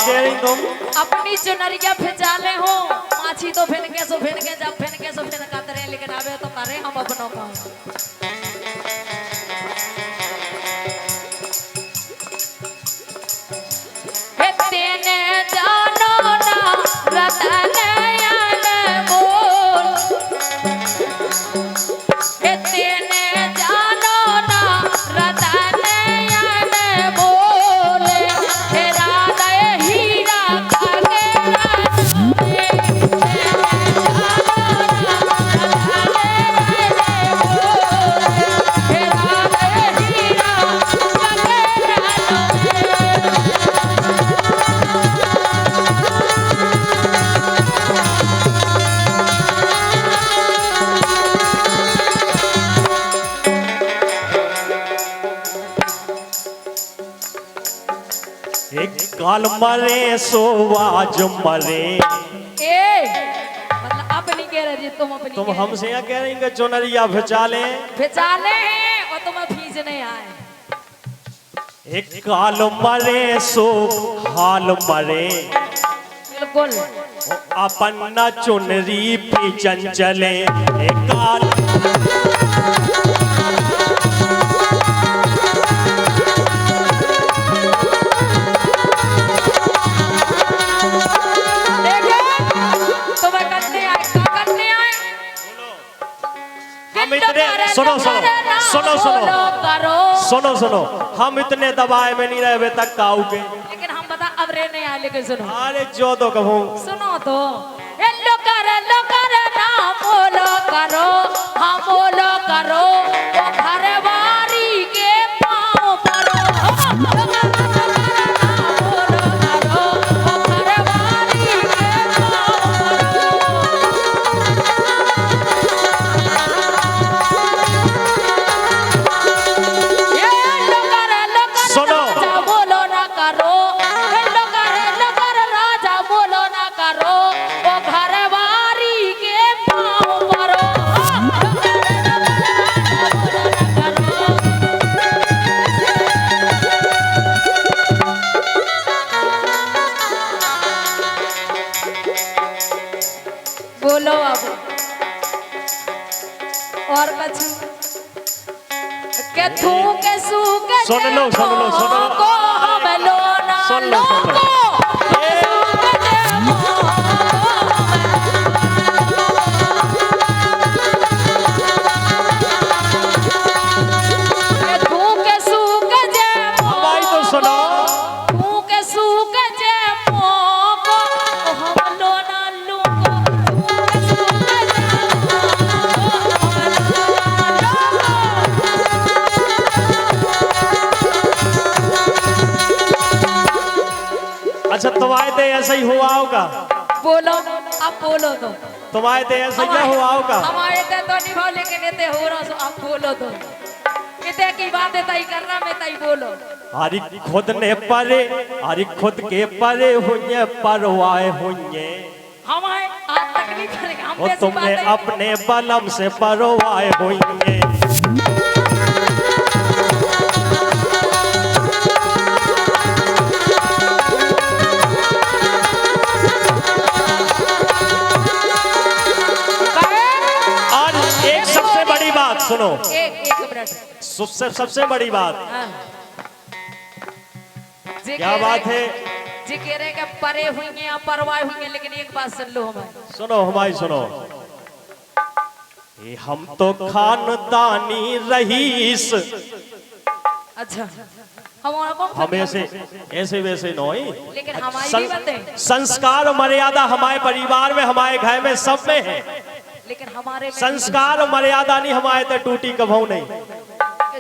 कह रही तुम? अपनी चुनरिया फिजाले हो माछी तो फिर के सो फिर के जब फिर के सो फिर कतरे लेकिन आवे तो करे हम अपनों का हे तेने जानो ना रतन आले बोल हे तेने जानो ना रतन आले बोल हे राधा हीरा कागे एक काल मरे सो आज मरे। मतलब आप नहीं कह रहे जी तुम अपनी तुम हमसे यहाँ कह रही कि चुनरिया फिचाले हैं और तुम्हें फीसने आए। एक काल मरे सो हाल मरे बिल्कुल अपन न चुनरी पे चंचले एक काल सुनो सुनो सुनो सुनो सुनो सुनो हम इतने दबाए में नहीं रहे तक काऊ के लेकिन हम बता अब रे नहीं आए लेकिन सुनो अरे जो तो कहूँ सुनो तो लो कर ना बोलो करो हम बोलो करो वो घर वारी के पाँव परो बोलो अब और कुछ के थू के सू के सुन लो सुन लो सुन लो को हम लो ना सुन लो सुन लो अच्छा तुम्हारे तो ऐसा ही हुआ होगा। बोलो अब बोलो तो तुम्हारे तो ऐसा ही हुआ होगा। हमारे तो निभाओ लेकिन इतने हो रहा सो अब बोलो तो इतने की बात है तई करना में तई बोलो। हरी खुद ने परे हरी खुद के परे हुए परवाए हुए हमारे आज तक नहीं करेगा हम और तुमने अपने बलम से परवाए हुए सुनो एक मिनट सबसे बड़ी बात क्या बात है जी कह रहे कि परे हुई या परवाए हुई लेकिन एक बात सुन लो हमारी सुनो ये हम तो खानदानी रईस। अच्छा हम ऐसे वैसे नहीं लेकिन हमारी बातें संस्कार और मर्यादा हमारे परिवार में हमारे घर में सब में है लेकिन हमारे संस्कार और मर्यादा नहीं हमारे तो टूटी कभाऊ नहीं।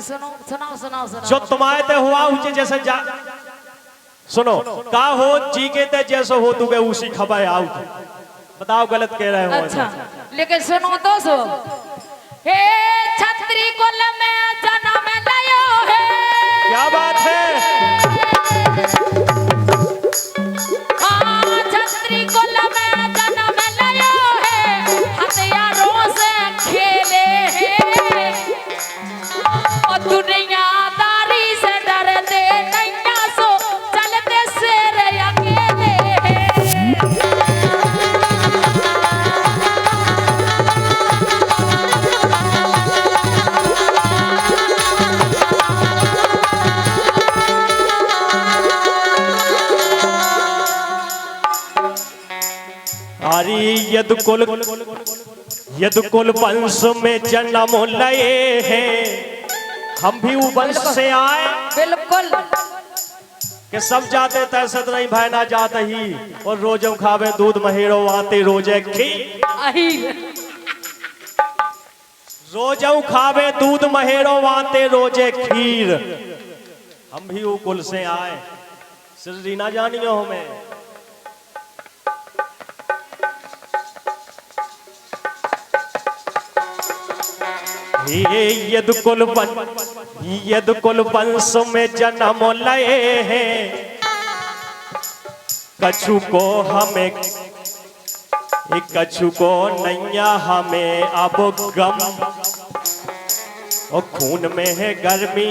सुनो सुनाओ सुनाओ सुनाओ जो तुम्हारे ते हुआ उसे जैसे सुनो का हो जी के ते जैसे हो तू उसी खबर आओ बताओ गलत कह रहे हो। अच्छा लेकिन सुनो तो सो हे छतरी कुल में जन्म लियो है क्या बात है छतरी कुल में जन्म लियो है हथियारों से खेले हैं और दुनियादारी से डरते नहीं सो चलते शेर अकेले यदुकुल वंश में जन्म लए हैं, हम भी वो वंश से आए। बिल्कुल कि सब जाते तैसे तो नहीं भाई ना जाते ही, और रोजों खावे दूध महेरो आते रोजे खीर। रोजों खावे दूध महेरो आते रोजे खीर, हम भी वो कुल से आए, सिर्री ना जानियो हमें। यदुकुल वंश में जन्म लए हैं, कछु को हमें कछु को नैया हमें अब गम, और खून में है गर्मी,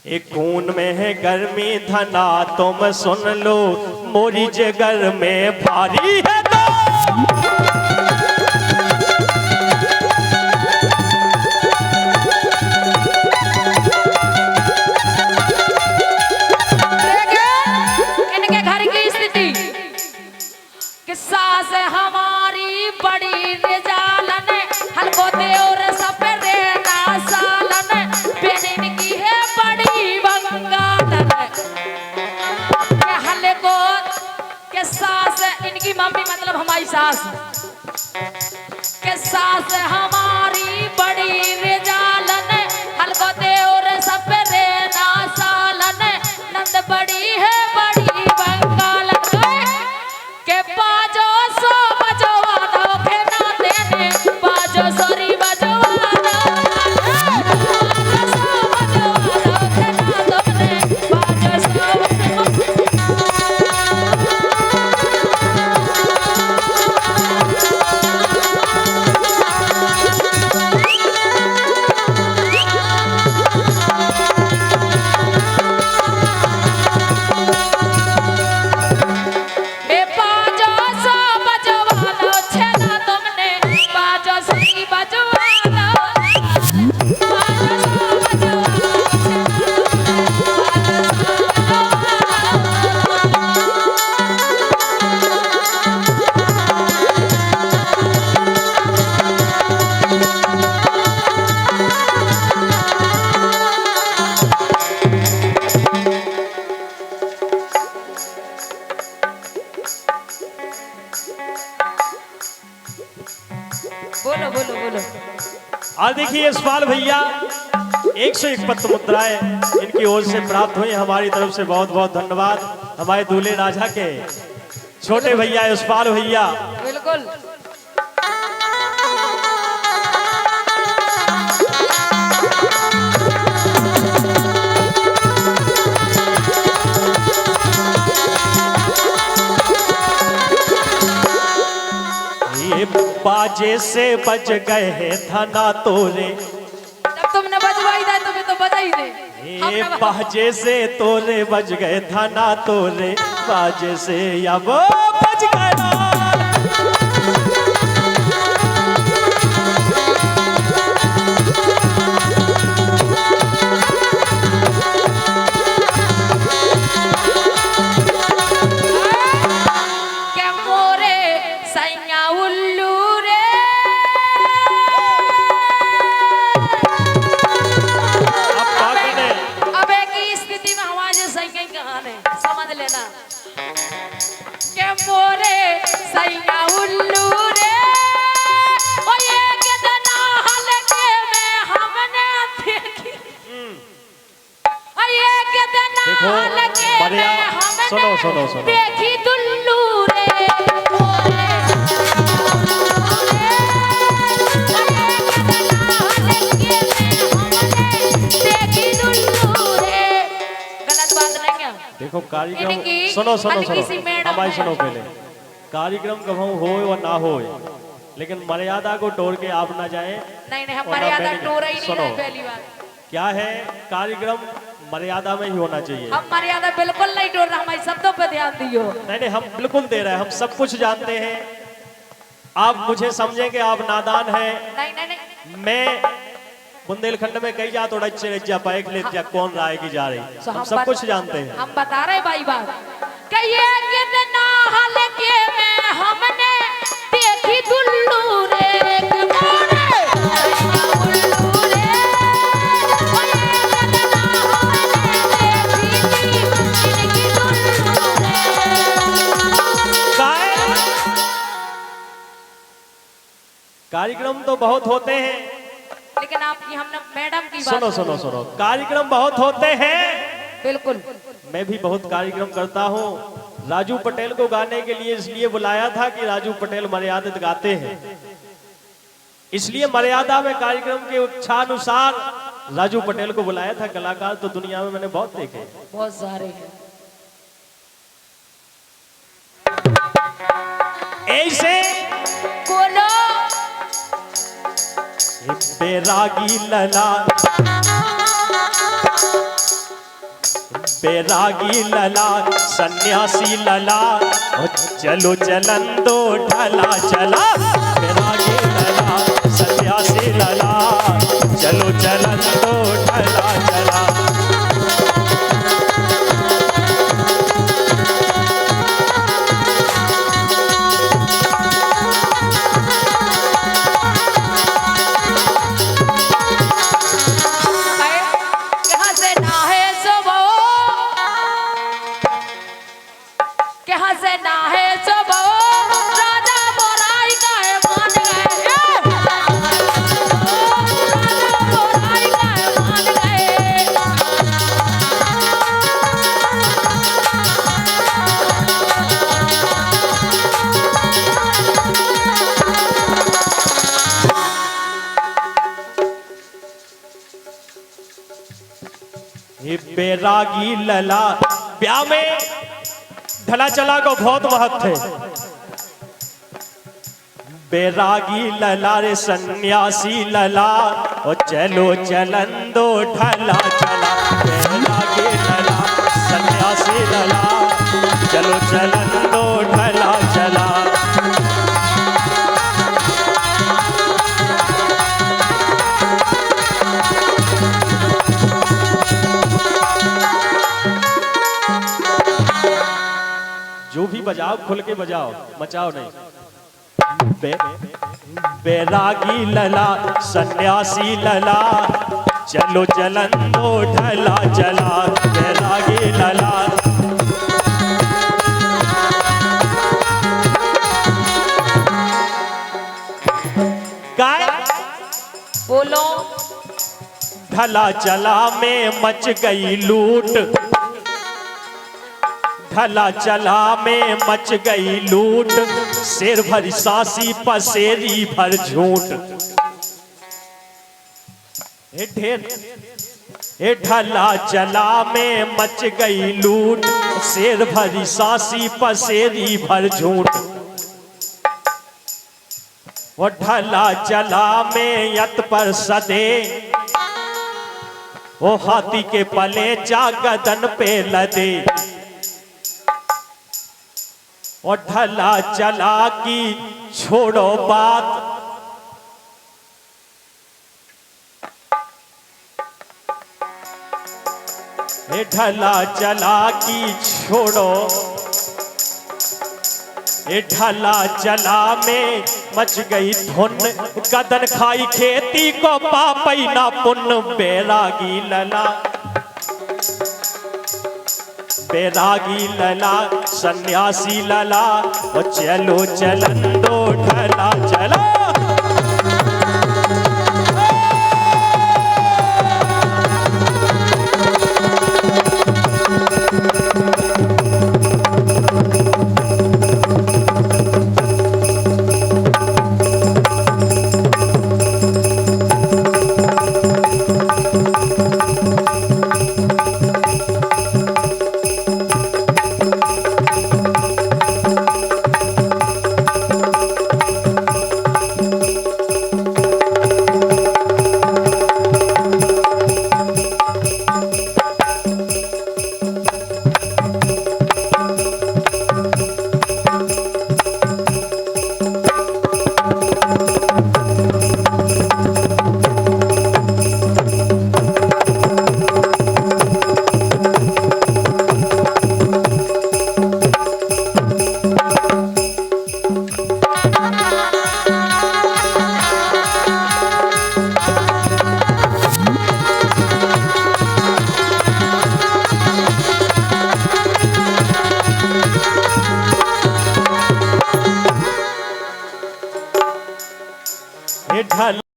एक खून में है गर्मी धना तुम सुन लो, मोरी जिगर में भारी है तो। सास हमारी बड़ी निजालन, हल्को और सपेरे ना सालन, पेनिन की है बड़ी बंगालन। हल्को के सास इनकी मम्मी मतलब हमारी सास, के सास हमारी बड़ी निजालन, हल्को और सपेरे ना सालन, नंद बड़ी है बड़ी बंगालन। के बाजो सो बजवा दो के ना देने, बाजो सोरी बजवा दो, बाजो सो बजवा दो के ना देने, बाजो सो। बोलो बोलो बोलो। आज देखिए यशपाल भैया 101 पत्र मुद्राएं इनकी ओर से प्राप्त हुई, हमारी तरफ से बहुत बहुत धन्यवाद। हमारे दूल्हे राजा के छोटे भैया यशपाल भैया, बिल्कुल ये बाजे से बज गए हैं धना तोरे, जब तुमने बजवाई था तुम्हें तो बजा ही दे। ये बाजे से तोरे बज गए धना तोरे, बाजे से या वो बज गए। समझ लेना के मोरे सैया उल्लू रे, ओ ये कितना हल्के में हमने देखी, ओ ये कितना हल्के में हमने देखी दुल्लू रे, मोरे देखो कार्यक्रम सुनो सुनो सुनो हमारी सुनो पहले, कार्यक्रम कब हो और ना हो, लेकिन मर्यादा को तोड़ के आप ना जाए। नहीं नहीं हम मर्यादा तोड़ ही नहीं रहे। पहली बात क्या है, कार्यक्रम मर्यादा में ही होना चाहिए। हम मर्यादा बिल्कुल नहीं तोड़ रहे, हमारे शब्दों पे ध्यान दियो। नहीं नहीं हम बिल्कुल दे रहे हैं, हम सब कुछ जानते हैं। आप मुझे समझेंगे आप नादान है। नहीं नहीं नहीं मैं बुंदेलखंड में कई जा तोड़ा रज्जा पाए ले जा कौन राय की जा रही, हम सब कुछ जानते हैं। हम बता रहे भाई बात कि ये कितना हल्के में हमने दुल्लू रे के मोरे करेगा उल्लू रे ओए गदना होने देखी इनकी दुल्लू रे। कार्यक्रम तो बहुत होते हैं, लेकिन आपकी हमने मैडम की बात सुनो सुनो सुनो, कार्यक्रम बहुत होते हैं, बिल्कुल मैं भी बहुत कार्यक्रम करता हूँ। राजू पटेल को गाने के लिए इसलिए बुलाया था कि राजू पटेल मर्यादित गाते हैं, इसलिए मर्यादा में कार्यक्रम के इच्छानुसार राजू पटेल को बुलाया था। कलाकार तो दुनिया में मैंने बहुत देखे, बहुत सारे हैं। ऐसे बोलो बैरागी लला, बैरागी लला, सन्यासी लला, चलो चलन दो ढला चला। बैरागी लला, सन्यासी लला, चलो चलन दो ढला चला। यहाँ से ना है सो वो, यहाँ से ना है सो वो, राजा बोराई का है मान गए, राजा बोराई का है मान गए। ये बैरागी लला, ब्याह में ढला चला को बहुत महत्व है। बैरागी लला रे सन्यासी लला, और चलो चलन दो ढला चला। बैरागी लला, सन्यासी लला, चलो चलन दो ढला चला। जो भी बजाओ खुल के बजाओ, मचाओ नहीं। बैरागी लला, सन्यासी लला, चलो चलन दो ढला चला। बैरागी लला, गाय बोलो ढला चला में मच गई लूट, ढला चला में मच गई लूट, शेर भर सासी पसेरी भर झूठ। ए ढला चला में मच गई लूट, शेर भरी सासी पसेरी भर झूठ। वो ढला चला में यत पर सदे, वो हाथी के पले चा गदन पे लदे। और ढला चला की छोड़ो बात, ये ढला चला की छोड़ो, ये ढला चला में मच गई धुन, गदन खाई खेती को पापई ना पुण्य। बैरागी लला, बैरागी लला, सन्यासी लला, और चलो चलन दो ढला चला।